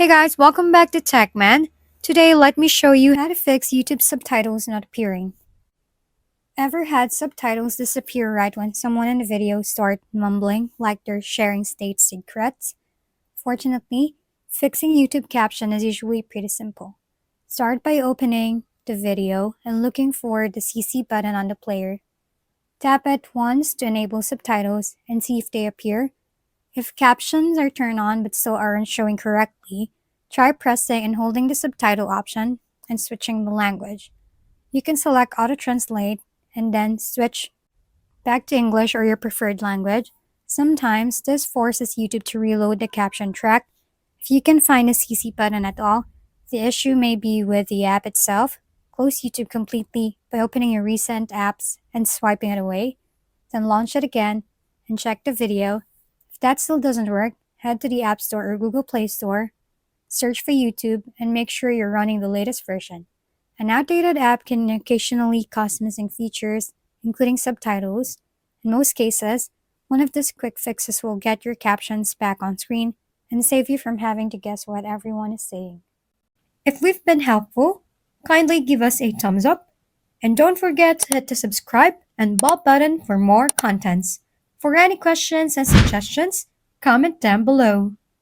Hey guys, welcome back to TechMan. Today, let me show you how to fix YouTube subtitles not appearing. Ever had subtitles disappear right when someone in the video start mumbling like they're sharing state secrets? Fortunately, fixing YouTube caption is usually pretty simple. Start by opening the video and looking for the CC button on the player. Tap it once to enable subtitles and see if they appear. If captions are turned on but still aren't showing correctly, try pressing and holding the subtitle option and switching the language. You can select Auto Translate and then switch back to English or your preferred language. Sometimes this forces YouTube to reload the caption track. If you can find the CC button at all, the issue may be with the app itself. Close YouTube completely by opening your recent apps and swiping it away. Then launch it again and check the video. If that still doesn't work, head to the App Store or Google Play Store, search for YouTube, and make sure you're running the latest version. An outdated app can occasionally cause missing features, including subtitles. In most cases, one of these quick fixes will get your captions back on screen and save you from having to guess what everyone is saying. If we've been helpful, kindly give us a thumbs up, and don't forget to hit the subscribe and bell button for more contents. For any questions and suggestions, comment down below.